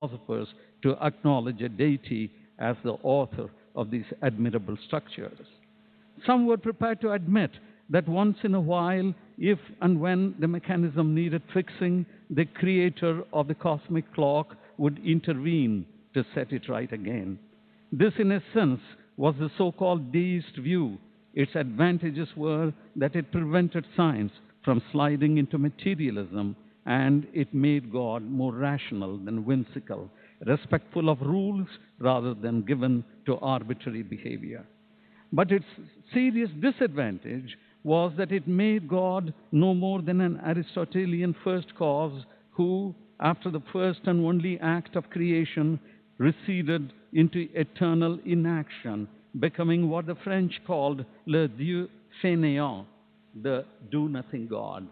philosophers to acknowledge a deity as the author of these admirable structures. Some were prepared to admit that once in a while, if and when the mechanism needed fixing, the creator of the cosmic clock would intervene to set it right again. This, in a sense, was the so-called deist view. Its advantages were that it prevented science from sliding into materialism, and it made God more rational than whimsical, respectful of rules rather than given to arbitrary behavior. But its serious disadvantage was that it made God no more than an Aristotelian first cause who, after the first and only act of creation, receded into eternal inaction, becoming what the French called le Dieu fainéant, the do-nothing God.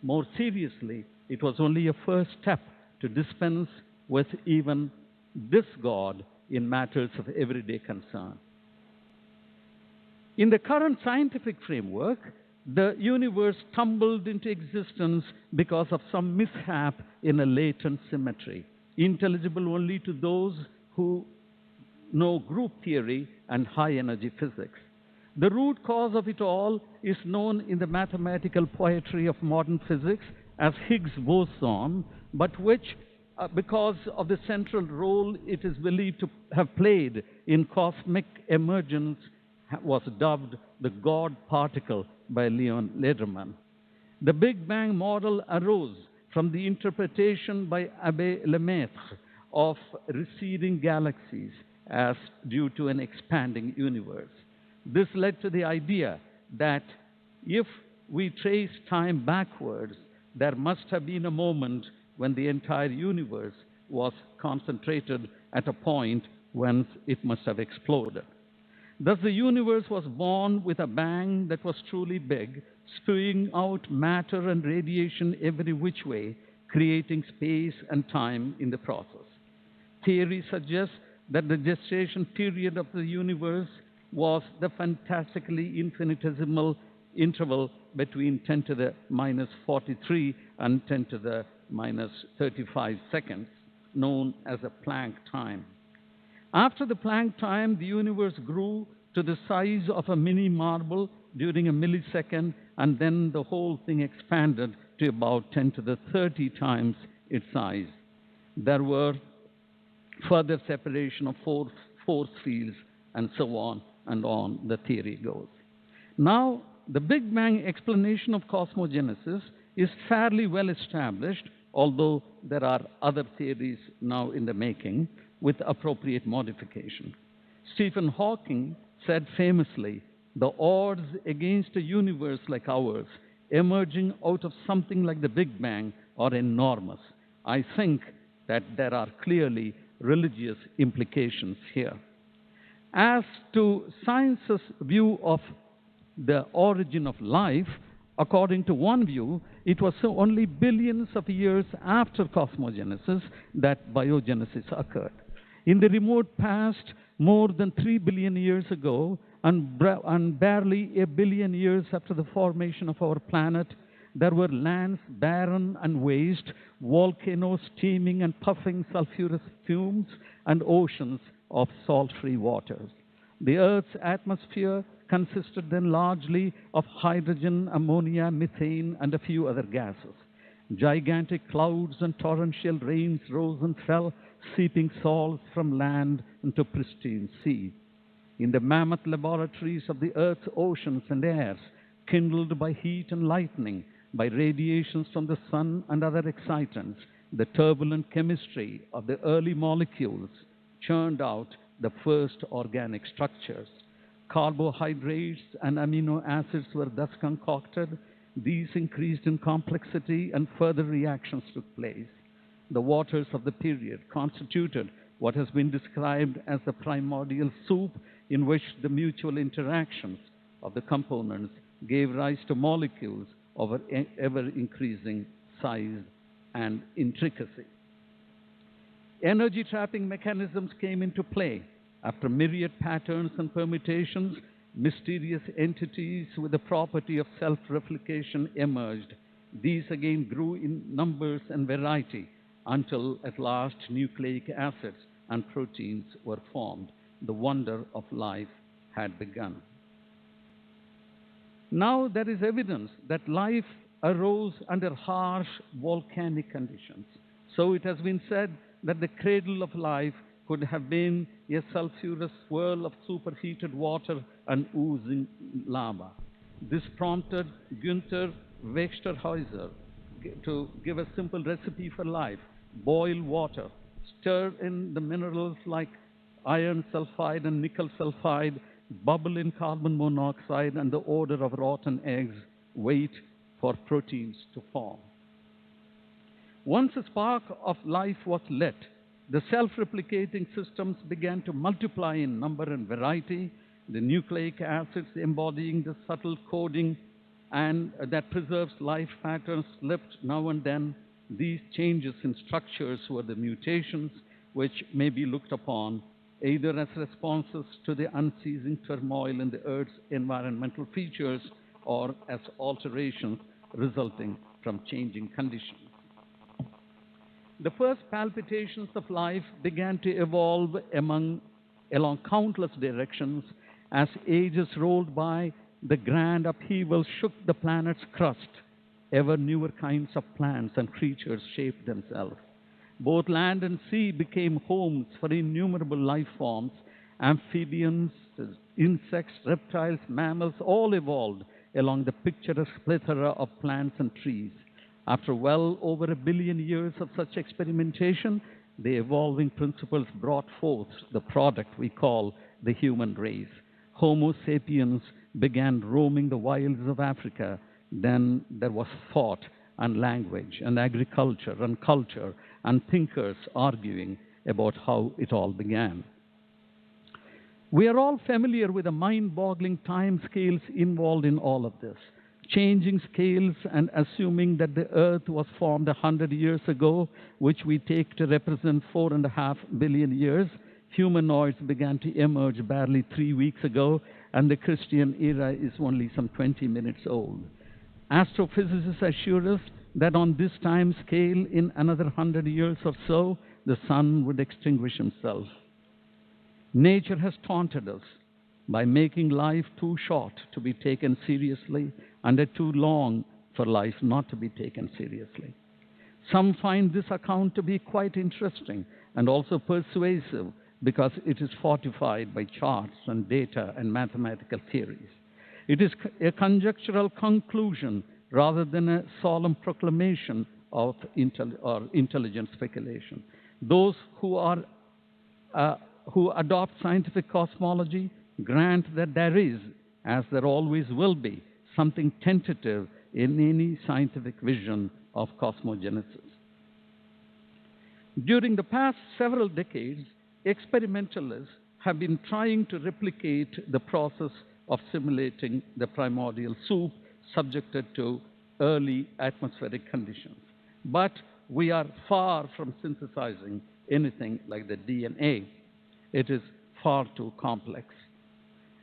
More seriously, it was only a first step to dispense with even this God in matters of everyday concern. In the current scientific framework, the universe tumbled into existence because of some mishap in a latent symmetry, intelligible only to those who know group theory and high-energy physics. The root cause of it all is known in the mathematical poetry of modern physics as Higgs boson, but which, because of the central role it is believed to have played in cosmic emergence, was dubbed the God particle by Leon Lederman. The Big Bang model arose from the interpretation by Abbé Lemaitre of receding galaxies as due to an expanding universe. This led to the idea that if we trace time backwards, there must have been a moment when the entire universe was concentrated at a point whence it must have exploded. Thus, the universe was born with a bang that was truly big, spewing out matter and radiation every which way, creating space and time in the process. Theory suggests that the gestation period of the universe was the fantastically infinitesimal interval between 10 to the minus 43 and 10 to the minus 35 seconds, known as a Planck time. After the Planck time, the universe grew to the size of a mini marble during a millisecond, and then the whole thing expanded to about 10 to the 30 times its size. There were further separation of force fields, and so on and on, the theory goes. Now, the Big Bang explanation of cosmogenesis is fairly well established, although there are other theories now in the making with appropriate modification. Stephen Hawking said famously, "The odds against a universe like ours emerging out of something like the Big Bang are enormous." I think that there are clearly religious implications here. As to science's view of the origin of life, according to one view, it was only billions of years after cosmogenesis that biogenesis occurred. In the remote past, more than 3 billion years ago, and barely a billion years after the formation of our planet, there were lands barren and waste, volcanoes steaming and puffing sulfurous fumes, and oceans of salt-free waters. The Earth's atmosphere consisted then largely of hydrogen, ammonia, methane, and a few other gases. Gigantic clouds and torrential rains rose and fell, seeping salts from land into pristine sea. In the mammoth laboratories of the Earth's oceans and airs, kindled by heat and lightning, by radiations from the sun and other excitants, the turbulent chemistry of the early molecules churned out the first organic structures. Carbohydrates and amino acids were thus concocted. These increased in complexity and further reactions took place. The waters of the period constituted what has been described as the primordial soup, in which the mutual interactions of the components gave rise to molecules of ever-increasing size and intricacy. Energy trapping mechanisms came into play. After myriad patterns and permutations, mysterious entities with the property of self-replication emerged. These again grew in numbers and variety until at last nucleic acids and proteins were formed. The wonder of life had begun. Now there is evidence that life arose under harsh volcanic conditions. So it has been said that the cradle of life could have been a sulfurous swirl of superheated water and oozing lava. This prompted Günther Westerhäuser to give a simple recipe for life. Boil water, stir in the minerals like iron sulfide and nickel sulfide, bubble in carbon monoxide and the odor of rotten eggs, wait for proteins to form. Once a spark of life was lit, the self-replicating systems began to multiply in number and variety, the nucleic acids embodying the subtle coding and that preserves life patterns slipped now and then. These changes in structures were the mutations which may be looked upon either as responses to the unceasing turmoil in the Earth's environmental features or as alterations resulting from changing conditions. The first palpitations of life began to evolve along countless directions. As ages rolled by, the grand upheaval shook the planet's crust. Ever newer kinds of plants and creatures shaped themselves. Both land and sea became homes for innumerable life forms. Amphibians, insects, reptiles, mammals, all evolved along the picturesque plethora of plants and trees. After well over 1 billion years of such experimentation, the evolving principles brought forth the product we call the human race. Homo sapiens began roaming the wilds of Africa. Then there was thought and language and agriculture and culture and thinkers arguing about how it all began. We are all familiar with the mind-boggling time scales involved in all of this. Changing scales and assuming that the Earth was formed 100 years ago, which we take to represent 4.5 billion years, humanoids began to emerge barely 3 weeks ago, and the Christian era is only some 20 minutes old. Astrophysicists assure us that on this time scale, in another 100 years or so, the sun would extinguish himself. Nature has taunted us by making life too short to be taken seriously and too long for life not to be taken seriously. Some find this account to be quite interesting and also persuasive because it is fortified by charts and data and mathematical theories. It is a conjectural conclusion rather than a solemn proclamation of intelligent speculation. Those who adopt scientific cosmology grant that there is, as there always will be, something tentative in any scientific vision of cosmogenesis. During the past several decades, experimentalists have been trying to replicate the process of simulating the primordial soup subjected to early atmospheric conditions. But we are far from synthesizing anything like the DNA. It is far too complex.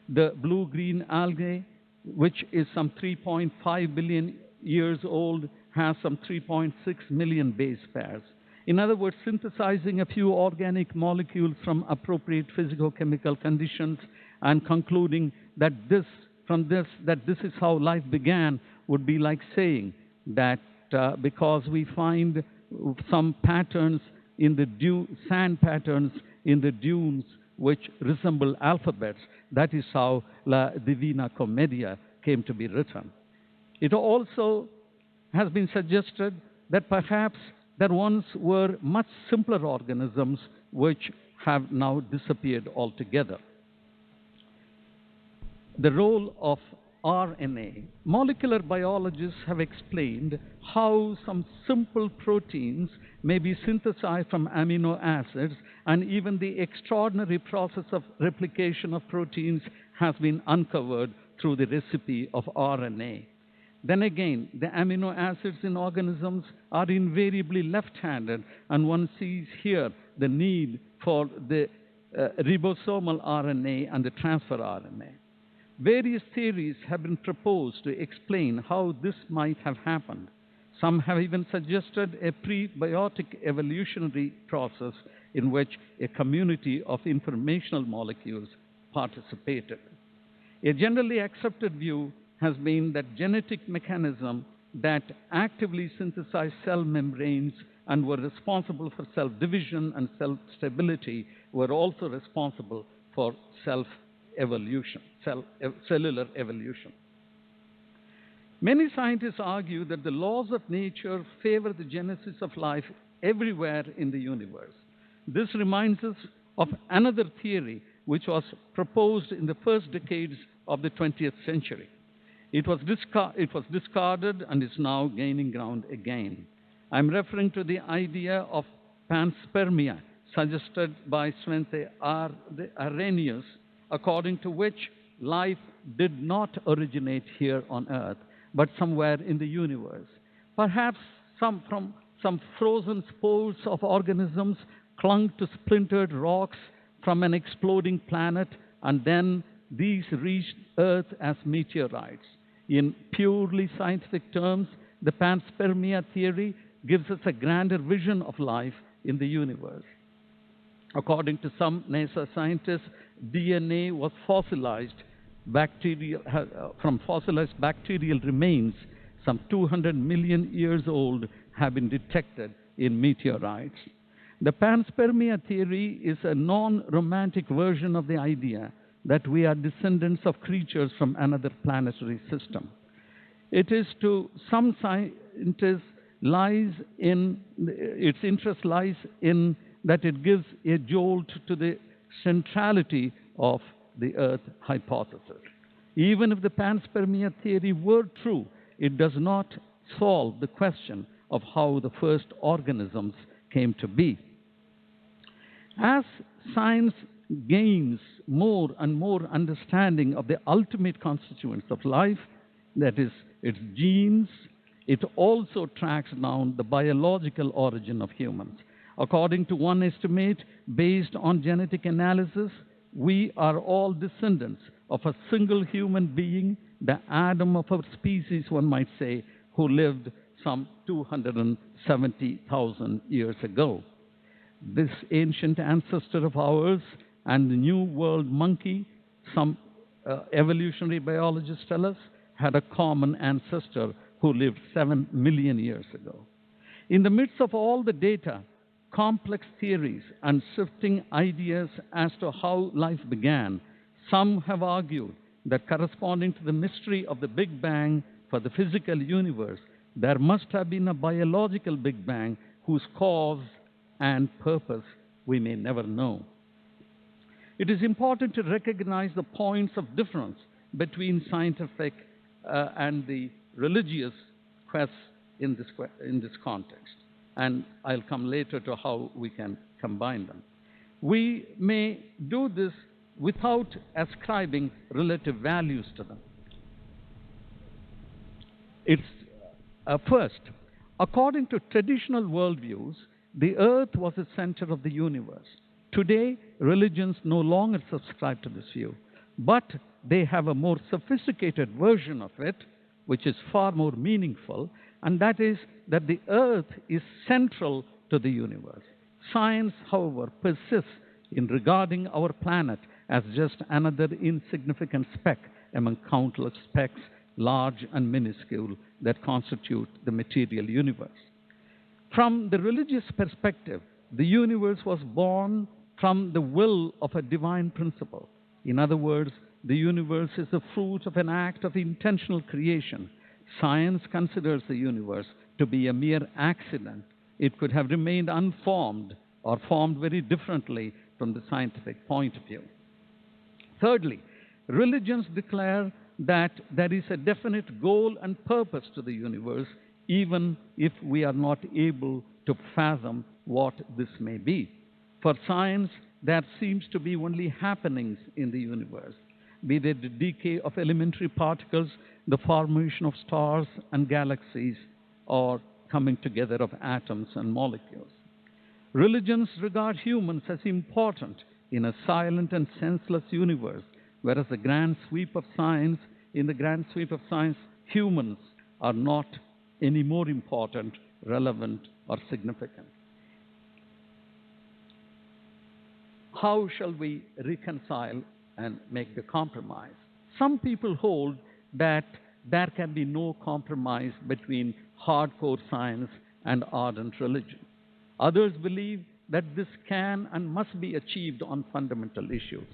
The blue-green algae, which is some 3.5 billion years old, has some 3.6 million base pairs. In other words, synthesizing a few organic molecules from appropriate physicochemical conditions and concluding that this is how life began would be like saying that because we find some patterns in the sand patterns in the dunes which resemble alphabets, that is how La Divina Commedia came to be written. It also has been suggested that perhaps there once were much simpler organisms which have now disappeared altogether. The role of RNA. Molecular biologists have explained how some simple proteins may be synthesized from amino acids, and even the extraordinary process of replication of proteins has been uncovered through the recipe of RNA. Then again, the amino acids in organisms are invariably left-handed, and one sees here the need for the ribosomal RNA and the transfer RNA. Various theories have been proposed to explain how this might have happened. Some have even suggested a prebiotic evolutionary process in which a community of informational molecules participated. A generally accepted view has been that genetic mechanisms that actively synthesize cell membranes and were responsible for cell division and cell stability were also responsible for cellular evolution. Many scientists argue that the laws of nature favor the genesis of life everywhere in the universe. This reminds us of another theory which was proposed in the first decades of the 20th century. It was discarded and is now gaining ground again. I'm referring to the idea of panspermia, suggested by Svante Arrhenius, according to which life did not originate here on Earth, but somewhere in the universe. Perhaps some frozen spores of organisms clung to splintered rocks from an exploding planet, and then these reached Earth as meteorites. In purely scientific terms, the Panspermia Theory gives us a grander vision of life in the universe. According to some NASA scientists, DNA was fossilized from fossilized bacterial remains some 200 million years old have been detected in meteorites. The Panspermia Theory is a non-romantic version of the idea that we are descendants of creatures from another planetary system. It is to some scientists its interest lies in that it gives a jolt to the centrality of the Earth hypothesis. Even if the Panspermia Theory were true, it does not solve the question of how the first organisms came to be. As science gains more and more understanding of the ultimate constituents of life, that is, its genes, it also tracks down the biological origin of humans. According to one estimate, based on genetic analysis, we are all descendants of a single human being, the Adam of our species, one might say, who lived some 270,000 years ago. This ancient ancestor of ours and the New World monkey, some evolutionary biologists tell us, had a common ancestor who lived 7 million years ago. In the midst of all the data, complex theories, and shifting ideas as to how life began, some have argued that corresponding to the mystery of the Big Bang for the physical universe, there must have been a biological Big Bang whose cause and purpose we may never know. It is important to recognize the points of difference between scientific and the religious quests in this context. And I'll come later to how we can combine them. We may do this without ascribing relative values to them. First, according to traditional worldviews, the Earth was the center of the universe. Today, religions no longer subscribe to this view, but they have a more sophisticated version of it, which is far more meaningful, and that is that the Earth is central to the universe. Science, however, persists in regarding our planet as just another insignificant speck among countless specks, large and minuscule, that constitute the material universe. From the religious perspective, the universe was born from the will of a divine principle. In other words, the universe is the fruit of an act of intentional creation. Science considers the universe to be a mere accident. It could have remained unformed or formed very differently from the scientific point of view. Thirdly, religions declare that there is a definite goal and purpose to the universe, even if we are not able to fathom what this may be. For science, there seems to be only happenings in the universe, be they the decay of elementary particles, the formation of stars and galaxies, or coming together of atoms and molecules. Religions regard humans as important in a silent and senseless universe, whereas in the grand sweep of science, humans are not any more important, relevant, or significant. How shall we reconcile and make the compromise? Some people hold that there can be no compromise between hardcore science and ardent religion. Others believe that this can and must be achieved on fundamental issues.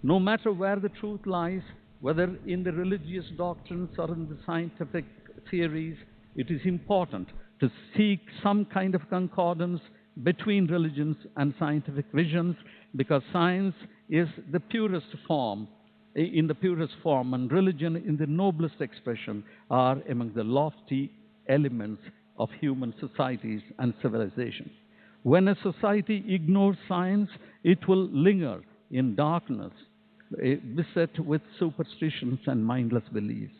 No matter where the truth lies, whether in the religious doctrines or in the scientific theories, it is important to seek some kind of concordance between religions and scientific visions, because science is the purest form, in the purest form, and religion in the noblest expression are among the lofty elements of human societies and civilizations. When a society ignores science, it will linger in darkness, beset with superstitions and mindless beliefs.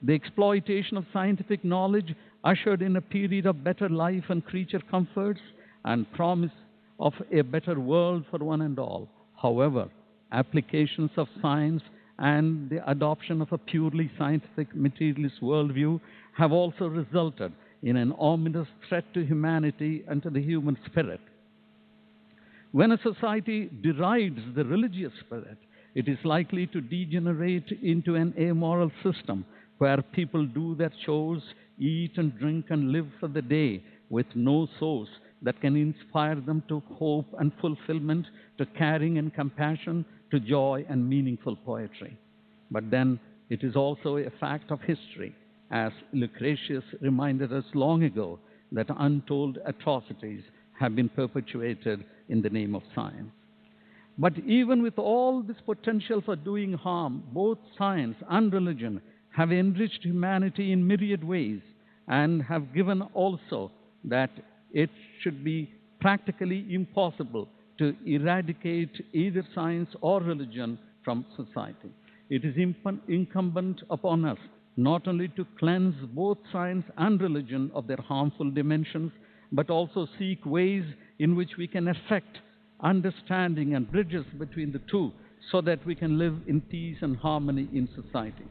The exploitation of scientific knowledge ushered in a period of better life and creature comforts and promise of a better world for one and all. However, applications of science and the adoption of a purely scientific materialist worldview have also resulted in an ominous threat to humanity and to the human spirit. When a society derides the religious spirit, it is likely to degenerate into an amoral system where people do their chores, eat and drink and live for the day with no source that can inspire them to hope and fulfillment, to caring and compassion, to joy and meaningful poetry. But then it is also a fact of history, as Lucretius reminded us long ago, that untold atrocities have been perpetuated in the name of science. But even with all this potential for doing harm, both science and religion have enriched humanity in myriad ways, and have given also that it should be practically impossible to eradicate either science or religion from society. It is incumbent upon us not only to cleanse both science and religion of their harmful dimensions, but also seek ways in which we can effect understanding and bridges between the two, so that we can live in peace and harmony in society.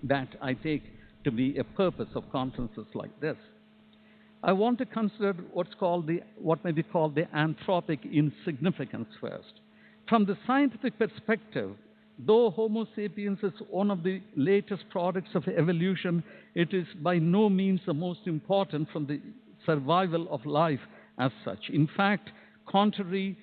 That I take to be a purpose of conferences like this. I want to consider what may be called the anthropic insignificance first. From the scientific perspective, though Homo sapiens is one of the latest products of evolution, it is by no means the most important from the survival of life as such. In fact, contrary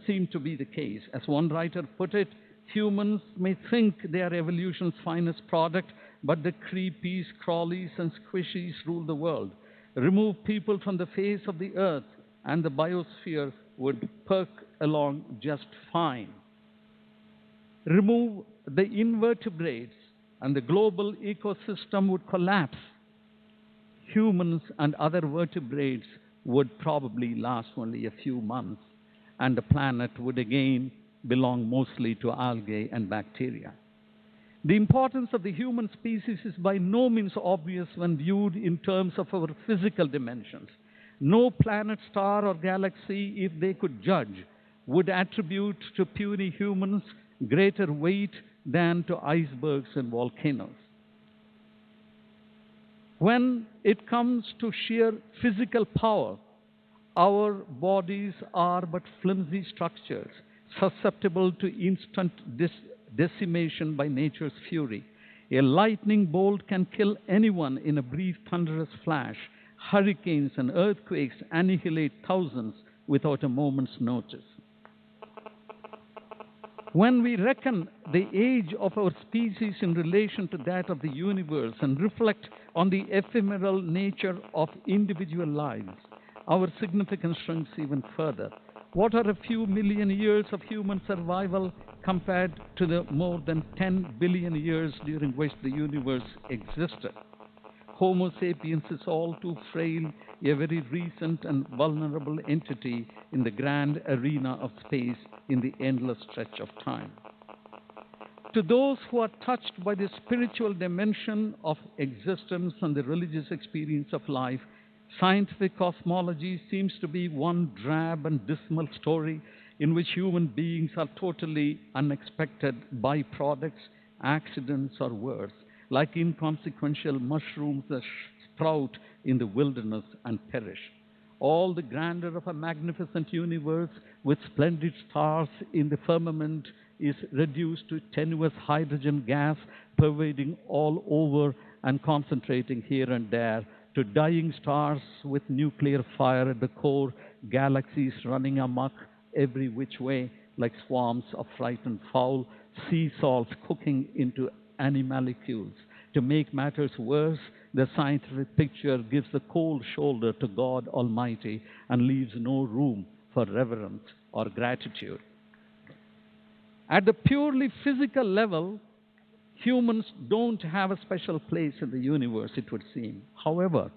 seemed to be the case. As one writer put it, humans may think they are evolution's finest product, but the creepies, crawlies, and squishies rule the world. Remove people from the face of the earth, and the biosphere would perk along just fine. Remove the invertebrates, and the global ecosystem would collapse. Humans and other vertebrates would probably last only a few months, and the planet would again belong mostly to algae and bacteria. The importance of the human species is by no means obvious when viewed in terms of our physical dimensions. No planet, star, or galaxy, if they could judge, would attribute to puny humans greater weight than to icebergs and volcanoes. When it comes to sheer physical power, our bodies are but flimsy structures, susceptible to instant decimation by nature's fury. A lightning bolt can kill anyone in a brief thunderous flash. Hurricanes and earthquakes annihilate thousands without a moment's notice. When we reckon the age of our species in relation to that of the universe and reflect on the ephemeral nature of individual lives, our significance shrinks even further. What are a few million years of human survival compared to the more than 10 billion years during which the universe existed? Homo sapiens is all too frail, a very recent and vulnerable entity in the grand arena of space in the endless stretch of time. To those who are touched by the spiritual dimension of existence and the religious experience of life, scientific cosmology seems to be one drab and dismal story in which human beings are totally unexpected byproducts, accidents, or worse, like inconsequential mushrooms that sprout in the wilderness and perish. All the grandeur of a magnificent universe with splendid stars in the firmament is reduced to tenuous hydrogen gas pervading all over and concentrating here and there, to dying stars with nuclear fire at the core, galaxies running amok every which way like swarms of frightened fowl, sea salt cooking into animalcules. To make matters worse, the scientific picture gives the cold shoulder to God Almighty and leaves no room for reverence or gratitude. At the purely physical level, humans don't have a special place in the universe, it would seem. However,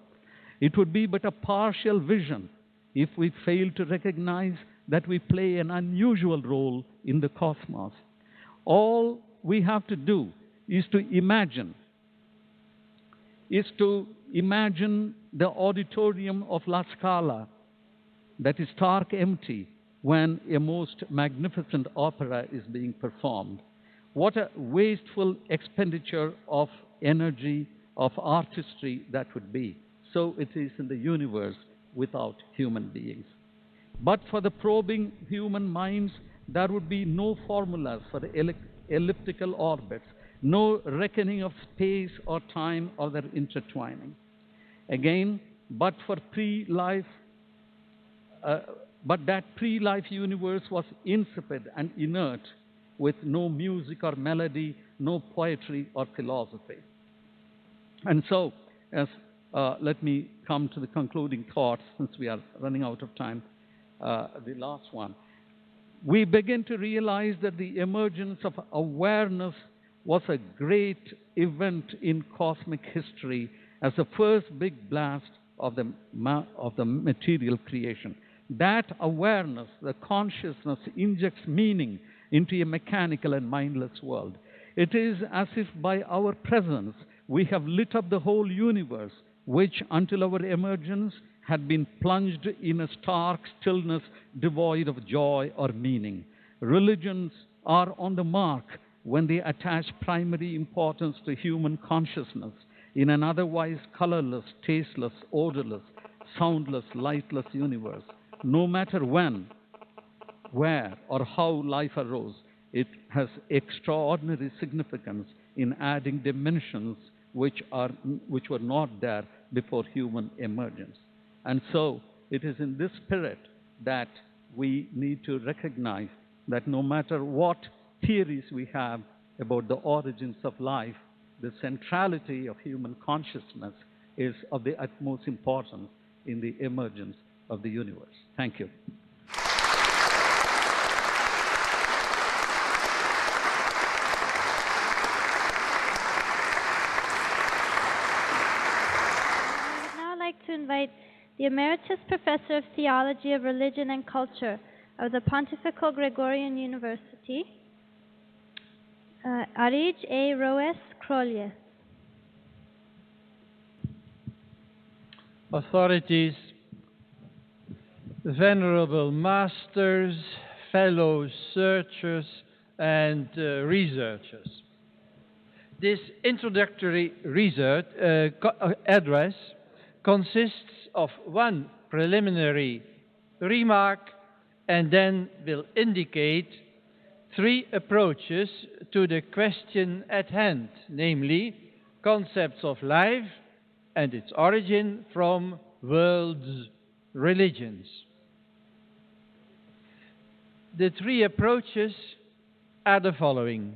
it would be but a partial vision if we fail to recognize that we play an unusual role in the cosmos. All we have to do is to imagine the auditorium of La Scala that is stark empty when a most magnificent opera is being performed. What a wasteful expenditure of energy, of artistry that would be. So it is in the universe without human beings. But for the probing human minds, there would be no formulas for the elliptical orbits, no reckoning of space or time or their intertwining. Again, but that pre-life universe was insipid and inert, with no music or melody, no poetry or philosophy. And so, let me come to the concluding thoughts, since we are running out of time, the last one. We begin to realize that the emergence of awareness was a great event in cosmic history as the first big blast of the material creation. That awareness, the consciousness, injects meaning into a mechanical and mindless world. It is as if by our presence we have lit up the whole universe, which until our emergence had been plunged in a stark stillness devoid of joy or meaning. Religions are on the mark when they attach primary importance to human consciousness in an otherwise colorless, tasteless, odorless, soundless, lightless universe. No matter when, where, or how life arose, it has extraordinary significance in adding dimensions which were not there before human emergence. And so it is in this spirit that we need to recognize that no matter what theories we have about the origins of life, the centrality of human consciousness is of the utmost importance in the emergence of the universe. Thank you. I would now like to invite the Emeritus Professor of Theology of Religion and Culture of the Pontifical Gregorian University, Arij A. Roes Krolje. Authorities, venerable masters, fellow searchers, and researchers. This introductory address consists of one preliminary remark and then will indicate three approaches to the question at hand, namely concepts of life and its origin from world's religions. The three approaches are the following.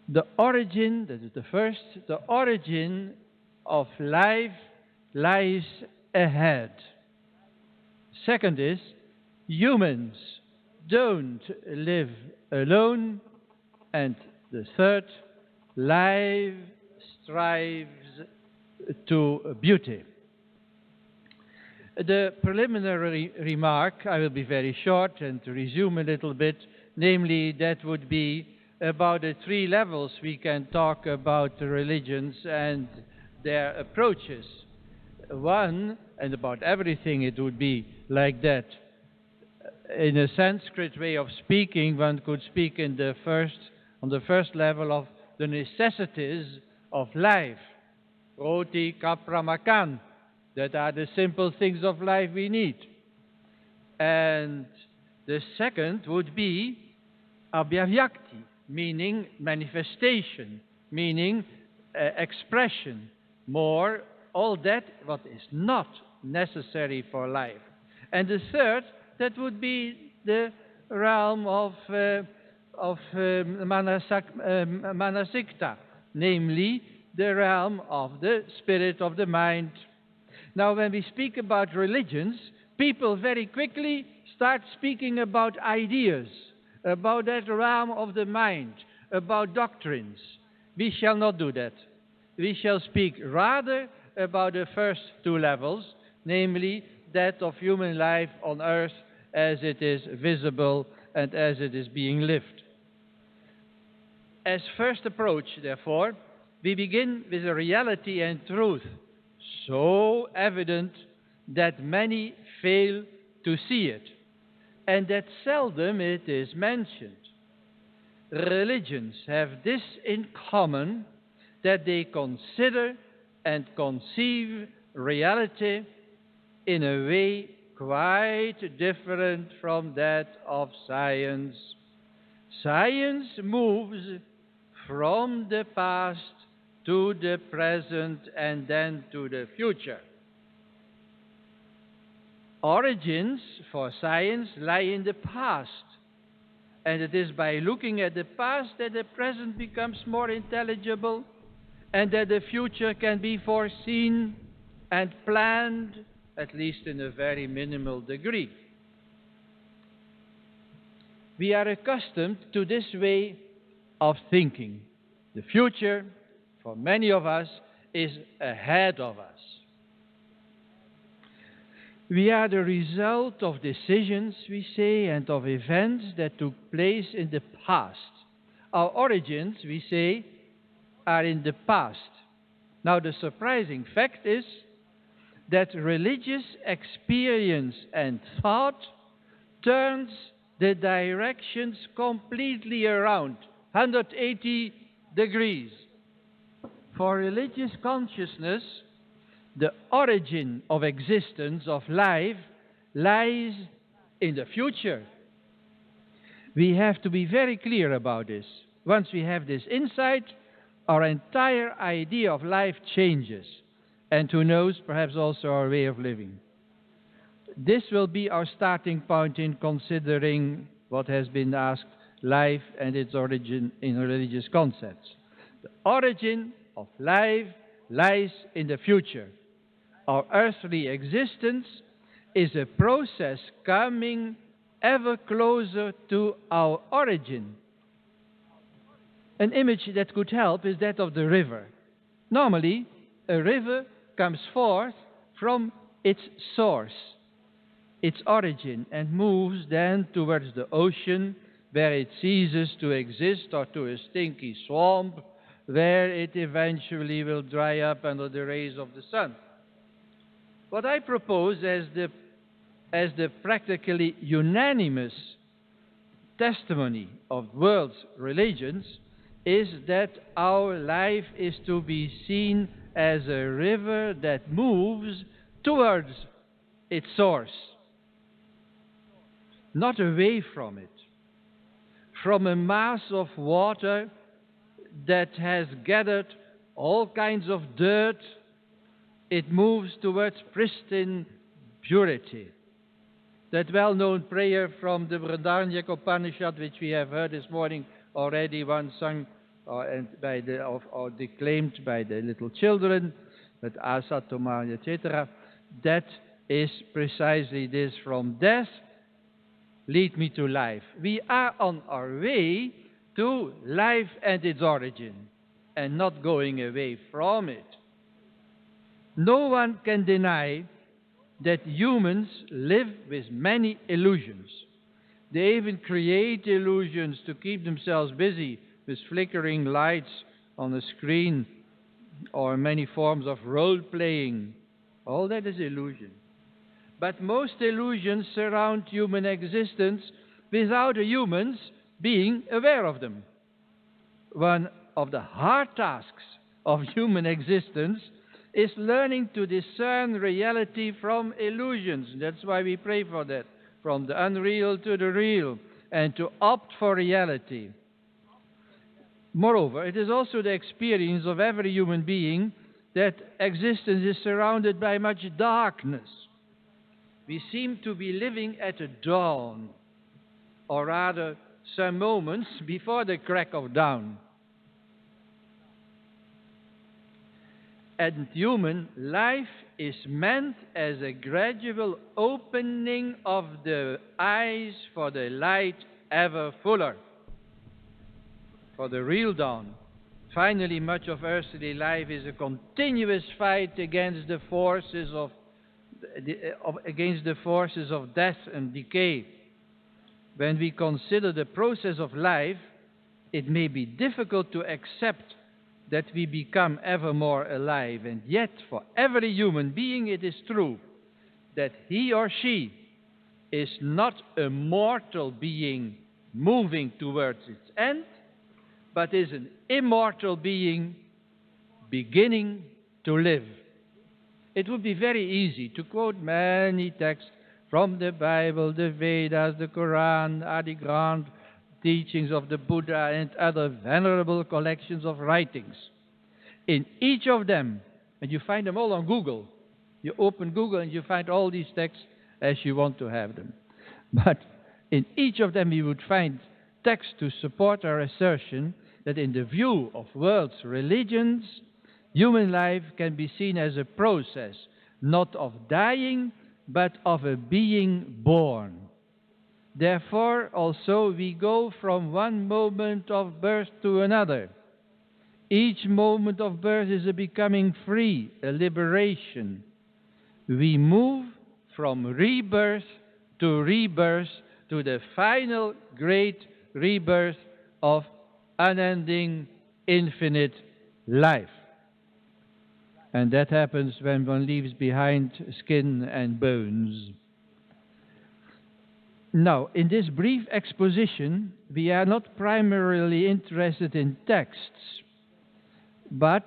The origin, that is the first, the origin of life lies ahead. Second is, humans don't live alone. And the third, life strives to beauty. The preliminary remark, I will be very short and to resume a little bit, namely that would be about the three levels we can talk about the religions and their approaches. One, and about everything it would be like that. In a Sanskrit way of speaking, one could speak on the first level of the necessities of life. Roti, kapra, makan. That are the simple things of life we need. And the second would be abhyavyakti, meaning manifestation, meaning expression, more, all that what is not necessary for life. And the third, that would be the realm of manasikta, namely the realm of the spirit of the mind. Now, when we speak about religions, people very quickly start speaking about ideas, about that realm of the mind, about doctrines. We shall not do that. We shall speak rather about the first two levels, namely that of human life on earth as it is visible and as it is being lived. As first approach, therefore, we begin with a reality and truth so evident that many fail to see it, and that seldom it is mentioned. Religions have this in common, that they consider and conceive reality in a way quite different from that of science. Science moves from the past to the present and then to the future. Origins for science lie in the past, and it is by looking at the past that the present becomes more intelligible and that the future can be foreseen and planned, at least in a very minimal degree. We are accustomed to this way of thinking. The future, for many of us, is ahead of us. We are the result of decisions, we say, and of events that took place in the past. Our origins, we say, are in the past. Now, the surprising fact is that religious experience and thought turns the directions completely around, 180 degrees. For religious consciousness, the origin of existence, of life, lies in the future. We have to be very clear about this. Once we have this insight, our entire idea of life changes, and who knows, perhaps also our way of living. This will be our starting point in considering what has been asked, life and its origin in religious concepts. The origin of life lies in the future. Our earthly existence is a process coming ever closer to our origin. An image that could help is that of the river. Normally, a river comes forth from its source, its origin, and moves then towards the ocean, where it ceases to exist, or to a stinky swamp, where it eventually will dry up under the rays of the sun. What I propose as the practically unanimous testimony of world's religions is that our life is to be seen as a river that moves towards its source, not away from it. From a mass of water that has gathered all kinds of dirt, it moves towards pristine purity. That well-known prayer from the Bhaktivedanta Upanishad, which we have heard this morning already, once sung or declaimed by the little children, with Asa, Tomar, etc., that is precisely this: from death, lead me to life. We are on our way to life and its origin, and not going away from it. No one can deny that humans live with many illusions. They even create illusions to keep themselves busy with flickering lights on the screen or many forms of role-playing. All that is illusion. But most illusions surround human existence without the humans being aware of them. One of the hard tasks of human existence is learning to discern reality from illusions. That's why we pray for that, from the unreal to the real, and to opt for reality. Moreover, it is also the experience of every human being that existence is surrounded by much darkness. We seem to be living at a dawn, or rather some moments before the crack of dawn. And human life is meant as a gradual opening of the eyes for the light ever fuller, for the real dawn. Finally, much of earthly life is a continuous fight against the forces of death and decay. When we consider the process of life, it may be difficult to accept that we become ever more alive. And yet, for every human being, it is true that he or she is not a mortal being moving towards its end, but is an immortal being beginning to live. It would be very easy to quote many texts from the Bible, the Vedas, the Quran, are the grand teachings of the Buddha and other venerable collections of writings. In each of them, and you find them all on Google, you open Google and you find all these texts as you want to have them. But in each of them you would find texts to support our assertion that in the view of world's religions, human life can be seen as a process, not of dying, but of a being born. Therefore, also, we go from one moment of birth to another. Each moment of birth is a becoming free, a liberation. We move from rebirth to the final great rebirth of unending, infinite life. And that happens when one leaves behind skin and bones. Now, in this brief exposition, we are not primarily interested in texts, but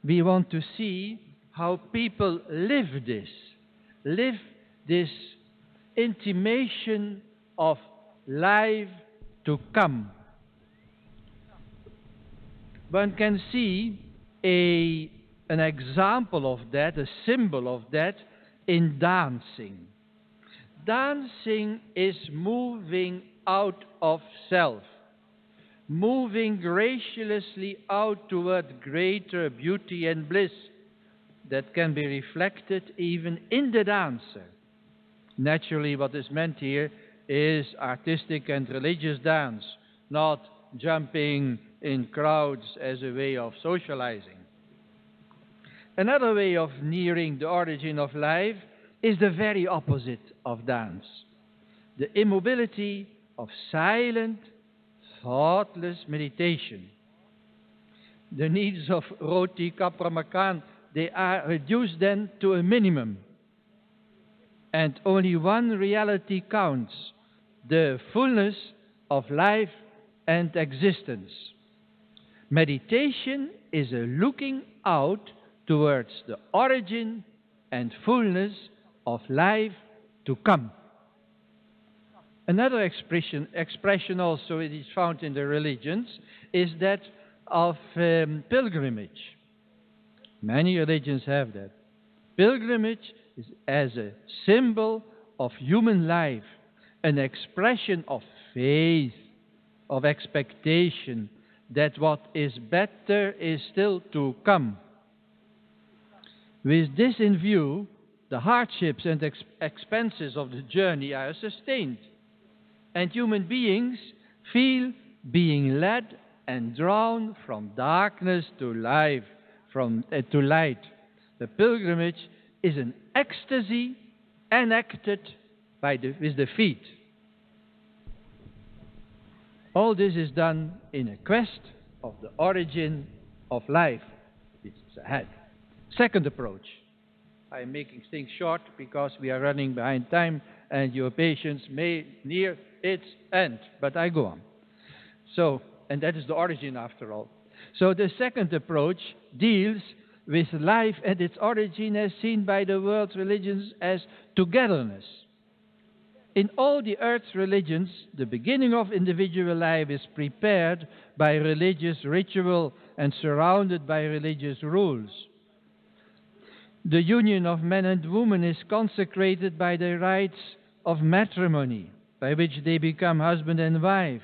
we want to see how people live this intimation of life to come. One can see an example of that, a symbol of that, in dancing. Dancing is moving out of self, moving graciously out toward greater beauty and bliss that can be reflected even in the dancer. Naturally, what is meant here is artistic and religious dance, not jumping in crowds as a way of socializing. Another way of nearing the origin of life is the very opposite of dance, the immobility of silent, thoughtless meditation. The needs of roti kapra makan, they are reduced then to a minimum. And only one reality counts, the fullness of life and existence. Meditation is a looking out towards the origin and fullness of life to come. Another expression also it is found in the religions is that of pilgrimage. Many religions have that. Pilgrimage is as a symbol of human life, an expression of faith, of expectation that what is better is still to come. With this in view, the hardships and expenses of the journey are sustained, and human beings feel being led and drawn from darkness to life, to light. The pilgrimage is an ecstasy enacted with the feet. All this is done in a quest of the origin of life, which is ahead. Second approach. I am making things short because we are running behind time and your patience may near its end, but I go on. And that is the origin after all. So the second approach deals with life and its origin as seen by the world's religions as togetherness. In all the earth's religions, the beginning of individual life is prepared by religious ritual and surrounded by religious rules. The union of man and woman is consecrated by the rites of matrimony, by which they become husband and wife.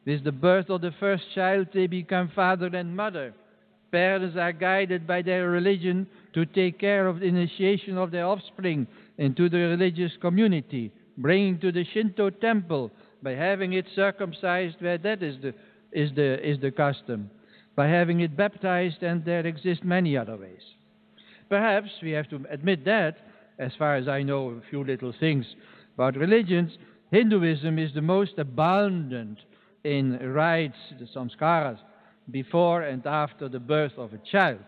With the birth of the first child, they become father and mother. Parents are guided by their religion to take care of the initiation of their offspring into the religious community, bringing to the Shinto temple by having it circumcised where that is the custom, by having it baptized, and there exist many other ways. Perhaps we have to admit that, as far as I know a few little things about religions, Hinduism is the most abundant in rites, the samskaras, before and after the birth of a child.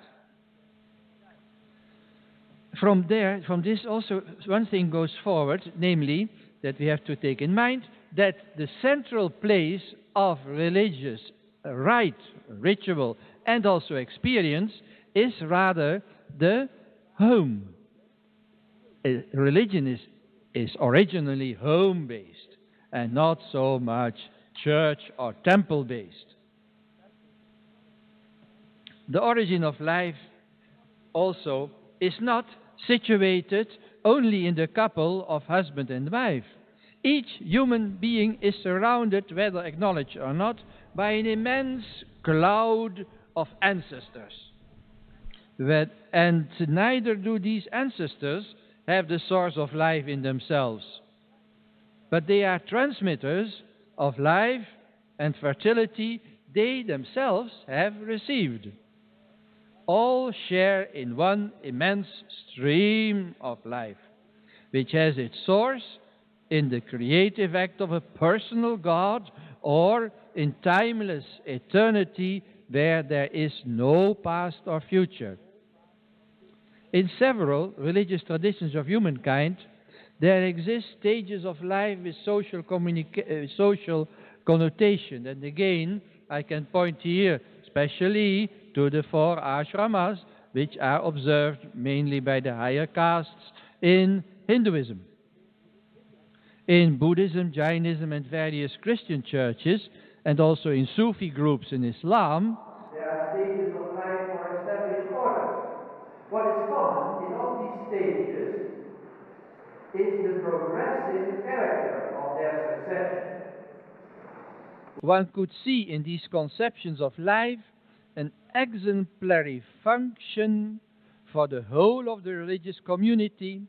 From this also one thing goes forward, namely that we have to take in mind that the central place of religious rite, ritual, and also experience is rather the home. Religion is originally home-based and not so much church or temple-based. The origin of life also is not situated only in the couple of husband and wife. Each human being is surrounded, whether acknowledged or not, by an immense cloud of ancestors. And neither do these ancestors have the source of life in themselves, but they are transmitters of life and fertility they themselves have received. All share in one immense stream of life, which has its source in the creative act of a personal God or in timeless eternity where there is no past or future. In several religious traditions of humankind, there exist stages of life with social connotation. And again, I can point here especially to the 4 ashramas, which are observed mainly by the higher castes in Hinduism. In Buddhism, Jainism, and various Christian churches, and also in Sufi groups in Islam, there are stages of life or established orders. What is common in all these stages is the progressive character of their succession. One could see in these conceptions of life an exemplary function for the whole of the religious community.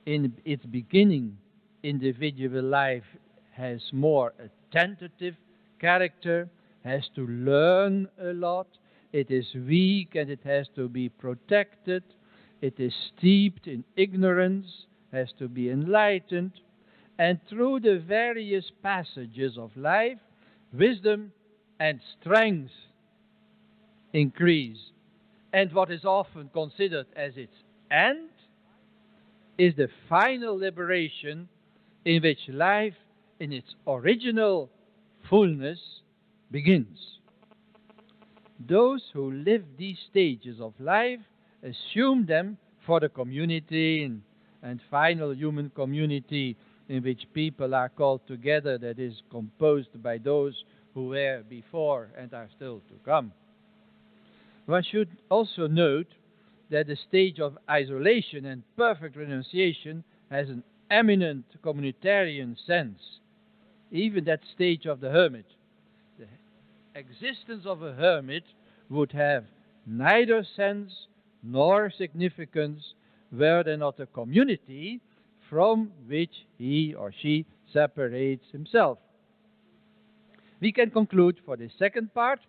In its beginning, individual life has more a tentative character, has to learn a lot, it is weak and it has to be protected, it is steeped in ignorance, has to be enlightened, and through the various passages of life, wisdom and strength increase. And what is often considered as its end is the final liberation in which life in its original fullness begins. Those who live these stages of life assume them for the community and final human community in which people are called together, that is composed by those who were before and are still to come. One should also note that the stage of isolation and perfect renunciation has an eminent communitarian sense. Even that stage of the hermit. The existence of a hermit would have neither sense nor significance were there not a community from which he or she separates himself. We can conclude for the second part